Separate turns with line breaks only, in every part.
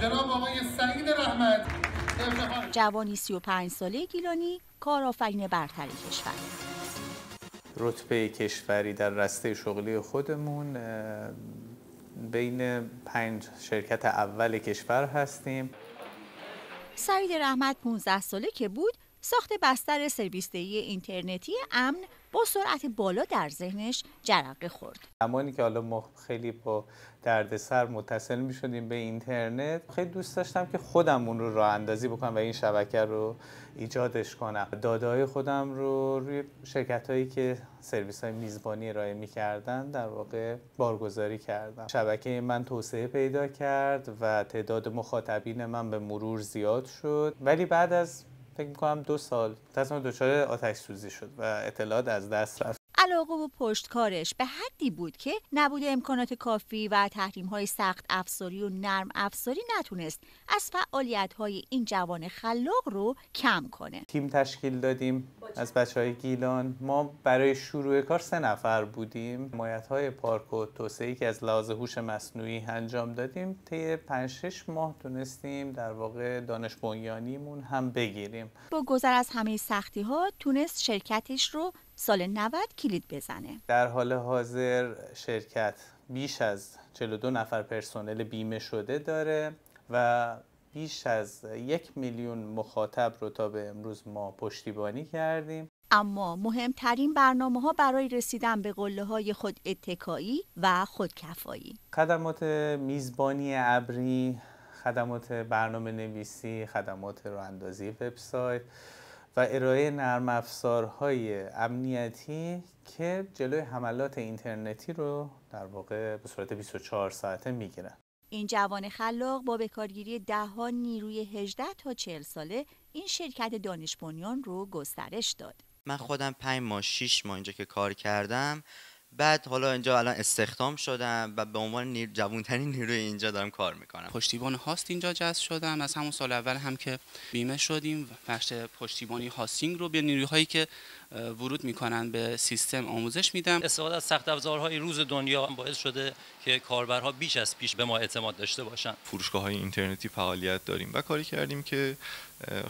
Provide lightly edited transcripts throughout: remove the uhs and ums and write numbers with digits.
جناب آقای سعید رحمت.
جوانی 35 ساله گیلانی، کارآفرین برتر کشور.
رتبه کشوری در رشته شغلی خودمون بین 5 شرکت اول کشور هستیم.
سعید رحمت 15 ساله که بود، ساخت بستر سرویس‌دهی اینترنتی امن با سرعت بالا در ذهنش جرقه خورد.
زمانی که حالا ما خیلی با دردسر متصل می‌شدیم به اینترنت، خیلی دوست داشتم که خودم اون رو راه اندازی بکنم و این شبکه رو ایجادش کنم. داده‌های خودم رو روی شرکت‌هایی که سرویس‌های میزبانی ارائه می‌کردن در واقع بارگذاری کردم. شبکه من توسعه پیدا کرد و تعداد مخاطبین من به مرور زیاد شد، ولی بعد از فکر می‌کنم 2 سال تصمیم دچار آتش سوزی شد و اطلاعات از دست رفت.
علاقه و پشتکارش به حدی بود که نبود امکانات کافی و تحریم‌های سخت افزاری و نرم افزاری نتونست از فعالیت‌های این جوان خلاق رو کم کنه.
تیم تشکیل دادیم از بچه‌های گیلان. ما برای شروع کار 3 نفر بودیم. حمایت‌های پارک و توسعه‌ای که از لحاظ هوش مصنوعی انجام دادیم، طی 5-6 ماه تونستیم در واقع دانش بنیانیمون هم بگیریم.
با گذر از همه سختی‌ها تونست شرکتش رو سال 90 کلید بزنه.
در حال حاضر شرکت بیش از 42 نفر پرسنل بیمه شده داره و بیش از 1 میلیون مخاطب رو تا به امروز ما پشتیبانی کردیم.
اما مهمترین برنامه‌ها برای رسیدن به قله‌های خود اتکایی و خودکفایی.
خدمات میزبانی ابری، خدمات برنامه نویسی، خدمات راه اندازی وبسایت و ارائه نرم افزارهای امنیتی که جلوی حملات اینترنتی رو در واقع به صورت 24 ساعته میگیرن.
این جوان خلاق با بکارگیری ده‌ها نیروی 18 تا 40 ساله این شرکت دانش بنیان رو گسترش داد.
من خودم 5 ماه 6 ماه اینجا که کار کردم، بعد حالا اینجا الان استخدام شدم و به عنوان جوان‌ترین نیروی اینجا دارم کار میکنم.
پشتیبان هاست اینجا جذب شدم. از همون سال اول هم که بیمه شدیم، بخش پشتیبانی هاستینگ رو به نیروهایی که ورود میکنن به سیستم آموزش میدم.
استفاده از سخت افزارهای روز دنیا باعث شده که کاربرها بیش از پیش به ما اعتماد داشته باشن.
فروشگاه‌های اینترنتی فعالیت داریم و کاری کردیم که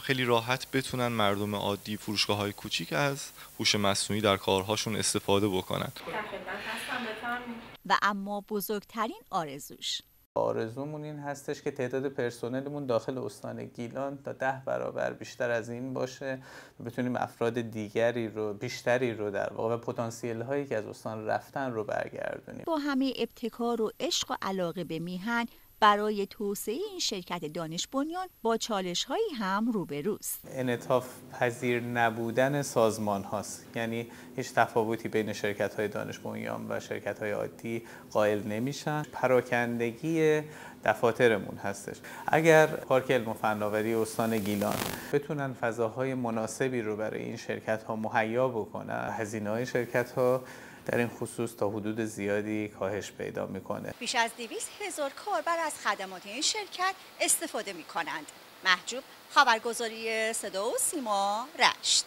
خیلی راحت بتونن مردم عادی، فروشگاه‌های کوچیک از هوش مصنوعی در کارهاشون استفاده بکنن.
و اما بزرگترین
آرزومون این هستش که تعداد پرسنلمون داخل استان گیلان تا 10 برابر بیشتر از این باشه و بتونیم افراد بیشتری رو در واقع پتانسیل هایی که از استان رفتن رو برگردونیم.
با همه ابتکار و عشق و علاقه به میهن برای توسعه این شرکت دانش بنیان با چالش‌هایی هم روبروست.
انعطاف پذیر نبودن سازمان هاست، یعنی هیچ تفاوتی بین شرکت‌های دانش بنیان و شرکت‌های عادی قائل نمیشن. پراکندگی دفاترمون هستش. اگر پارک علم و فناوری استان گیلان بتونن فضاهای مناسبی رو برای این شرکت‌ها مهیا بکنن، هزینه‌های شرکت‌ها در این خصوص تا حدود زیادی کاهش پیدا میکنه.
بیش از 200,000 کاربر از خدمات این شرکت استفاده میکنند. محجوب، خبرگزاری صدا و سیما، رشت.